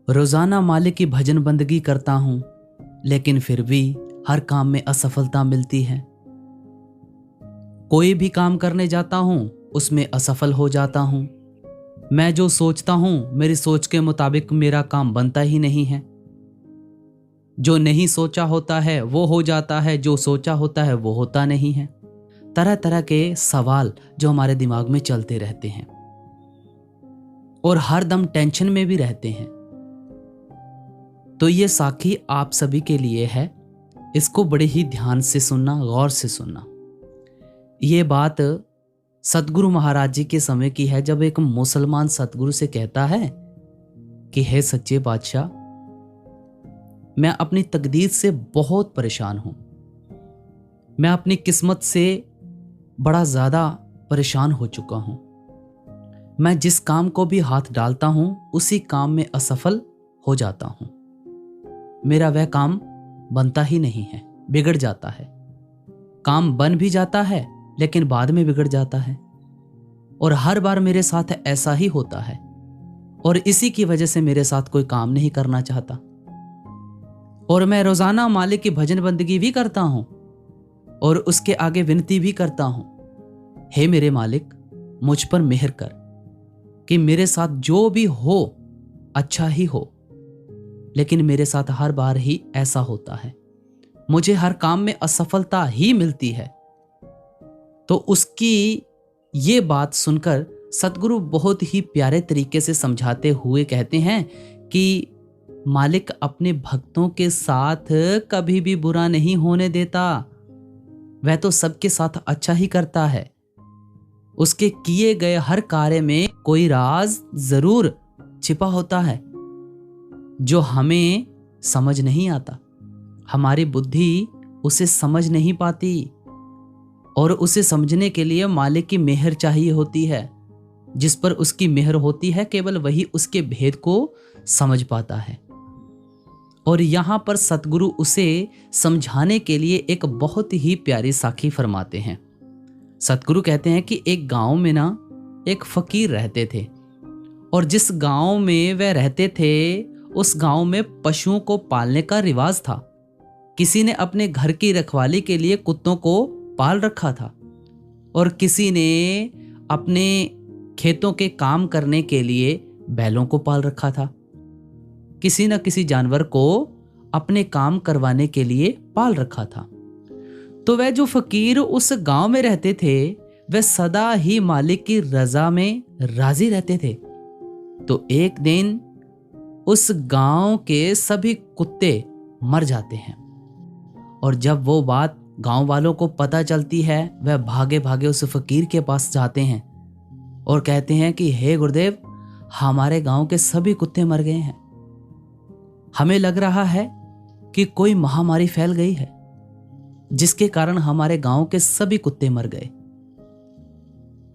रोजाना मालिक की भजन बंदगी करता हूं, लेकिन फिर भी हर काम में असफलता मिलती है। कोई भी काम करने जाता हूं, उसमें असफल हो जाता हूं। मैं जो सोचता हूं, मेरी सोच के मुताबिक मेरा काम बनता ही नहीं है। जो नहीं सोचा होता है वो हो जाता है, जो सोचा होता है वो होता नहीं है। तरह तरह के सवाल जो हमारे दिमाग में चलते रहते हैं और हर दम टेंशन में भी रहते हैं। तो ये साखी आप सभी के लिए है। इसको बड़े ही ध्यान से सुनना, गौर से सुनना। ये बात सतगुरु महाराज जी के समय की है, जब एक मुसलमान सतगुरु से कहता है कि हे सच्चे बादशाह, मैं अपनी तकदीर से बहुत परेशान हूं। मैं अपनी किस्मत से बड़ा ज्यादा परेशान हो चुका हूं। मैं जिस काम को भी हाथ डालता हूं, उसी काम में असफल हो जाता हूं। मेरा वह काम बनता ही नहीं है, बिगड़ जाता है। काम बन भी जाता है लेकिन बाद में बिगड़ जाता है, और हर बार मेरे साथ ऐसा ही होता है। और इसी की वजह से मेरे साथ कोई काम नहीं करना चाहता। और मैं रोजाना मालिक की भजन बंदगी भी करता हूं और उसके आगे विनती भी करता हूं, हे मेरे मालिक, मुझ पर मेहर कर कि मेरे साथ जो भी हो अच्छा ही हो। लेकिन मेरे साथ हर बार ही ऐसा होता है, मुझे हर काम में असफलता ही मिलती है। तो उसकी ये बात सुनकर सतगुरु बहुत ही प्यारे तरीके से समझाते हुए कहते हैं कि मालिक अपने भक्तों के साथ कभी भी बुरा नहीं होने देता। वह तो सबके साथ अच्छा ही करता है। उसके किए गए हर कार्य में कोई राज जरूर छिपा होता है जो हमें समझ नहीं आता। हमारी बुद्धि उसे समझ नहीं पाती, और उसे समझने के लिए मालिक की मेहर चाहिए होती है। जिस पर उसकी मेहर होती है, केवल वही उसके भेद को समझ पाता है। और यहां पर सतगुरु उसे समझाने के लिए एक बहुत ही प्यारी साखी फरमाते हैं। सतगुरु कहते हैं कि एक गांव में ना एक फकीर रहते थे, और जिस गांव में वह रहते थे, उस गांव में पशुओं को पालने का रिवाज था। किसी ने अपने घर की रखवाली के लिए कुत्तों को पाल रखा था, और किसी ने अपने खेतों के काम करने के लिए बैलों को पाल रखा था। किसी न किसी जानवर को अपने काम करवाने के लिए पाल रखा था। तो वह जो फकीर उस गांव में रहते थे, वह सदा ही मालिक की रजा में राजी रहते थे। तो एक दिन उस गांव के सभी कुत्ते मर जाते हैं, और जब वो बात गांव वालों को पता चलती है, वह भागे भागे उस फकीर के पास जाते हैं और कहते हैं कि हे गुरुदेव, हमारे गांव के सभी कुत्ते मर गए हैं। हमें लग रहा है कि कोई महामारी फैल गई है, जिसके कारण हमारे गांव के सभी कुत्ते मर गए।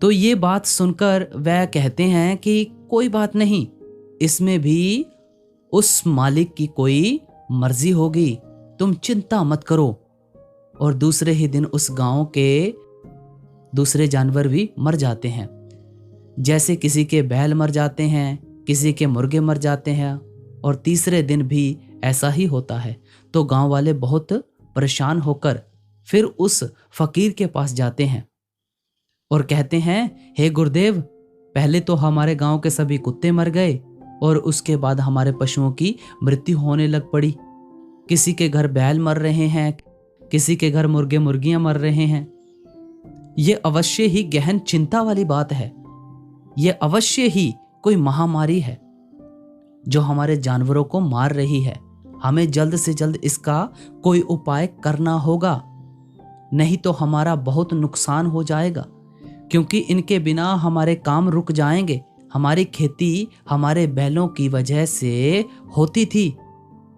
तो ये बात सुनकर वह कहते हैं कि कोई बात नहीं, इसमें भी उस मालिक की कोई मर्जी होगी, तुम चिंता मत करो। और दूसरे ही दिन उस गांव के दूसरे जानवर भी मर जाते हैं। जैसे किसी के बैल मर जाते हैं, किसी के मुर्गे मर जाते हैं, और तीसरे दिन भी ऐसा ही होता है। तो गांव वाले बहुत परेशान होकर फिर उस फकीर के पास जाते हैं और कहते हैं, हे गुरुदेव, पहले तो हमारे गांव के सभी कुत्ते मर गए, और उसके बाद हमारे पशुओं की मृत्यु होने लग पड़ी। किसी के घर बैल मर रहे हैं, किसी के घर मुर्गे मुर्गियां मर रहे हैं। ये अवश्य ही गहन चिंता वाली बात है। ये अवश्य ही कोई महामारी है जो हमारे जानवरों को मार रही है। हमें जल्द से जल्द इसका कोई उपाय करना होगा, नहीं तो हमारा बहुत नुकसान हो जाएगा, क्योंकि इनके बिना हमारे काम रुक जाएंगे। हमारी खेती हमारे बैलों की वजह से होती थी,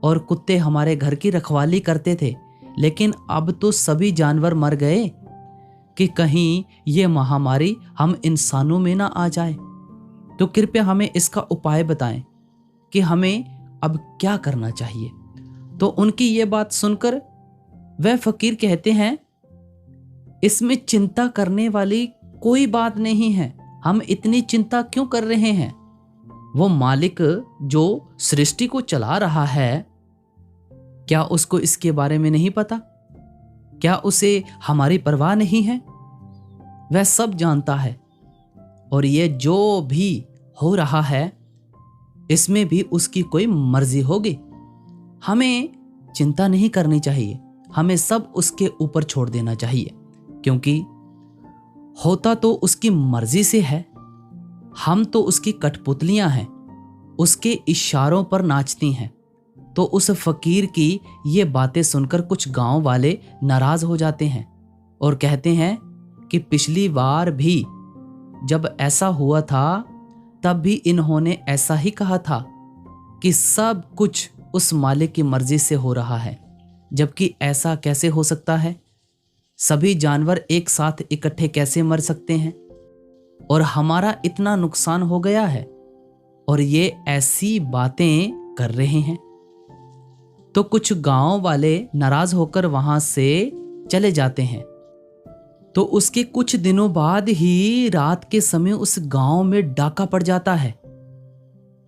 और कुत्ते हमारे घर की रखवाली करते थे, लेकिन अब तो सभी जानवर मर गए कि कहीं ये महामारी हम इंसानों में ना आ जाए। तो कृपया हमें इसका उपाय बताएं कि हमें अब क्या करना चाहिए। तो उनकी ये बात सुनकर वह फकीर कहते हैं, इसमें चिंता करने वाली कोई बात नहीं है। हम इतनी चिंता क्यों कर रहे हैं? वो मालिक जो सृष्टि को चला रहा है, क्या उसको इसके बारे में नहीं पता? क्या उसे हमारी परवाह नहीं है? वह सब जानता है। और ये जो भी हो रहा है इसमें भी उसकी कोई मर्जी होगी। हमें चिंता नहीं करनी चाहिए, हमें सब उसके ऊपर छोड़ देना चाहिए, क्योंकि होता तो उसकी मर्जी से है। हम तो उसकी कठपुतलियां हैं, उसके इशारों पर नाचती हैं। तो उस फकीर की ये बातें सुनकर कुछ गांव वाले नाराज हो जाते हैं और कहते हैं कि पिछली बार भी जब ऐसा हुआ था तब भी इन्होंने ऐसा ही कहा था कि सब कुछ उस मालिक की मर्जी से हो रहा है, जबकि ऐसा कैसे हो सकता है? सभी जानवर एक साथ इकट्ठे कैसे मर सकते हैं? और हमारा इतना नुकसान हो गया है और ये ऐसी बातें कर रहे हैं। तो कुछ गांव वाले नाराज होकर वहां से चले जाते हैं। तो उसके कुछ दिनों बाद ही रात के समय उस गांव में डाका पड़ जाता है।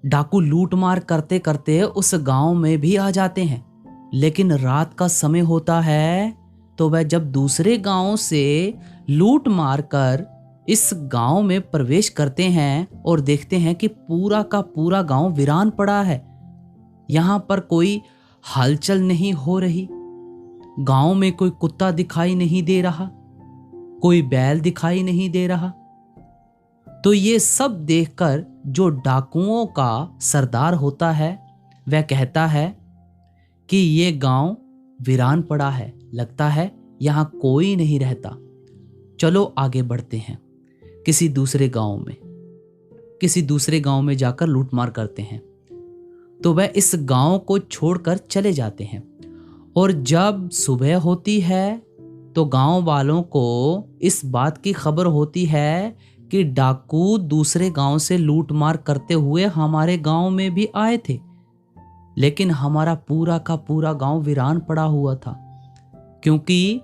डाकू लूट मार करते करते उस गांव में भी आ जाते हैं, लेकिन रात का समय होता है तो वह जब दूसरे गांव से लूट मार कर इस गांव में प्रवेश करते हैं और देखते हैं कि पूरा का पूरा गांव वीरान पड़ा है। यहां पर कोई हलचल नहीं हो रही, गांव में कोई कुत्ता दिखाई नहीं दे रहा, कोई बैल दिखाई नहीं दे रहा। तो ये सब देखकर जो डाकुओं का सरदार होता है वह कहता है कि ये गांव वीरान पड़ा है, लगता है यहां कोई नहीं रहता। चलो आगे बढ़ते हैं, किसी दूसरे गांव में जाकर लूटमार करते हैं। तो वह इस गांव को छोड़कर चले जाते हैं। और जब सुबह होती है तो गांव वालों को इस बात की खबर होती है कि डाकू दूसरे गांव से लूटमार करते हुए हमारे गांव में भी आए थे, लेकिन हमारा पूरा का पूरा गांव वीरान पड़ा हुआ था, क्योंकि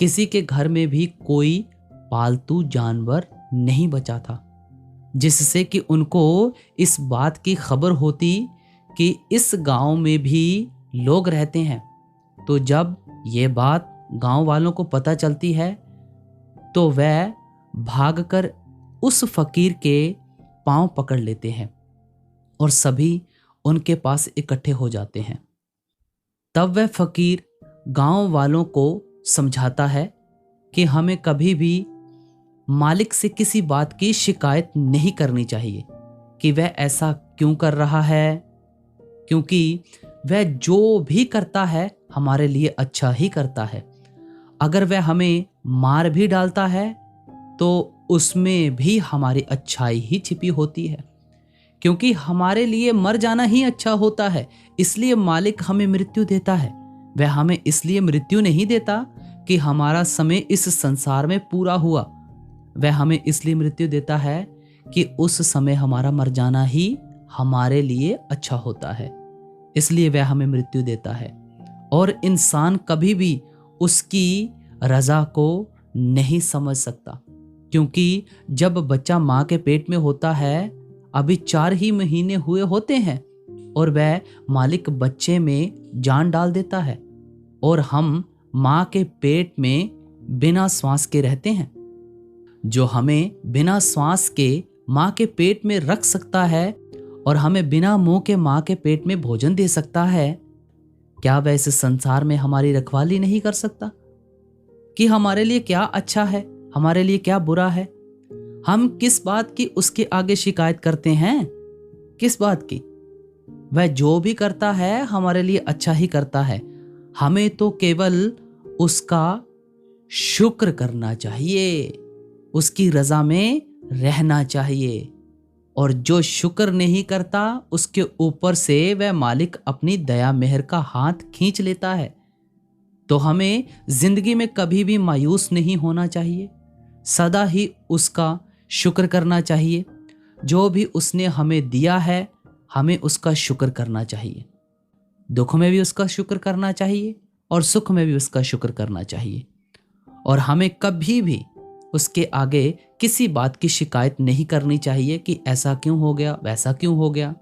किसी के घर में भी कोई पालतू जानवर नहीं बचा था, जिससे कि उनको इस बात की खबर होती कि इस गांव में भी लोग रहते हैं। तो जब ये बात गांव वालों को पता चलती है तो वह भागकर उस फकीर के पांव पकड़ लेते हैं और सभी उनके पास इकट्ठे हो जाते हैं। तब वह फकीर गांव वालों को समझाता है कि हमें कभी भी मालिक से किसी बात की शिकायत नहीं करनी चाहिए कि वह ऐसा क्यों कर रहा है, क्योंकि वह जो भी करता है हमारे लिए अच्छा ही करता है। अगर वह हमें मार भी डालता है तो उसमें भी हमारी अच्छाई ही छिपी होती है, क्योंकि हमारे लिए मर जाना ही अच्छा होता है। इसलिए मालिक हमें मृत्यु देता है। वह हमें इसलिए मृत्यु नहीं देता कि हमारा समय इस संसार में पूरा हुआ, वह हमें इसलिए मृत्यु देता है कि उस समय हमारा मर जाना ही हमारे लिए अच्छा होता है। इसलिए वह हमें मृत्यु देता है। और इंसान कभी भी उसकी रजा को नहीं समझ सकता, क्योंकि जब बच्चा माँ के पेट में होता है, अभी 4 ही महीने हुए होते हैं, और वह मालिक बच्चे में जान डाल देता है और हम माँ के पेट में बिना श्वास के रहते हैं। जो हमें बिना श्वास के माँ के पेट में रख सकता है और हमें बिना मुंह के माँ के पेट में भोजन दे सकता है, क्या वह इस संसार में हमारी रखवाली नहीं कर सकता कि हमारे लिए क्या अच्छा है, हमारे लिए क्या बुरा है? हम किस बात की उसके आगे शिकायत करते हैं? किस बात की? वह जो भी करता है हमारे लिए अच्छा ही करता है। हमें तो केवल उसका शुक्र करना चाहिए, उसकी रजा में रहना चाहिए। और जो शुक्र नहीं करता उसके ऊपर से वह मालिक अपनी दया मेहर का हाथ खींच लेता है। तो हमें जिंदगी में कभी भी मायूस नहीं होना चाहिए, सदा ही उसका शुक्र करना चाहिए। जो भी उसने हमें दिया है हमें उसका शुक्र करना चाहिए। दुख में भी उसका शुक्र करना चाहिए और सुख में भी उसका शुक्र करना चाहिए। और हमें कभी भी उसके आगे किसी बात की शिकायत नहीं करनी चाहिए कि ऐसा क्यों हो गया, वैसा क्यों हो गया,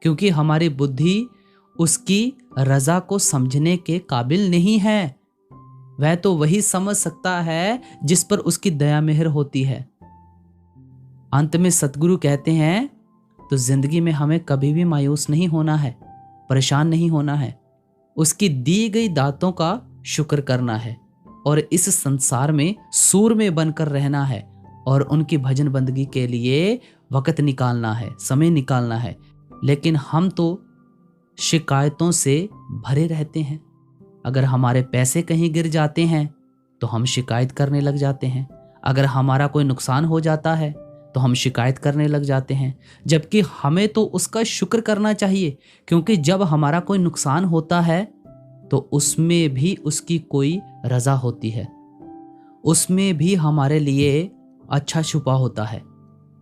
क्योंकि हमारी बुद्धि उसकी रजा को समझने के काबिल नहीं है। वह तो वही समझ सकता है जिस पर उसकी दया मेहर होती है। अंत में सतगुरु कहते हैं, तो जिंदगी में हमें कभी भी मायूस नहीं होना है, परेशान नहीं होना है, उसकी दी गई दातों का शुक्र करना है और इस संसार में सूर में बनकर रहना है और उनकी भजन बंदगी के लिए वक्त निकालना है, समय निकालना है। लेकिन हम तो शिकायतों से भरे रहते हैं। अगर हमारे पैसे कहीं गिर जाते हैं तो हम शिकायत करने लग जाते हैं। अगर हमारा कोई नुकसान हो जाता है तो हम शिकायत करने लग जाते हैं, जबकि हमें तो उसका शुक्र करना चाहिए, क्योंकि जब हमारा कोई नुकसान होता है तो उसमें भी उसकी कोई रजा होती है, उसमें भी हमारे लिए अच्छा छुपा होता है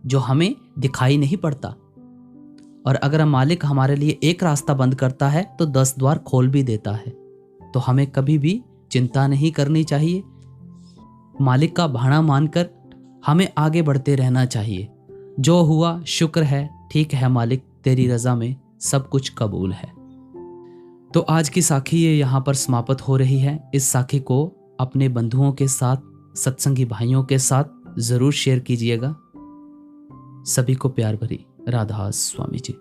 जो हमें दिखाई नहीं पड़ता। और अगर मालिक हमारे लिए एक रास्ता बंद करता है तो 10 द्वार खोल भी देता है। तो हमें कभी भी चिंता नहीं करनी चाहिए, मालिक का भाना मानकर हमें आगे बढ़ते रहना चाहिए। जो हुआ शुक्र है, ठीक है मालिक, तेरी रजा में सब कुछ कबूल है। तो आज की साखी ये यहाँ पर समाप्त हो रही है। इस साखी को अपने बंधुओं के साथ, सत्संगी भाइयों के साथ जरूर शेयर कीजिएगा। सभी को प्यार भरी राधा स्वामी जी।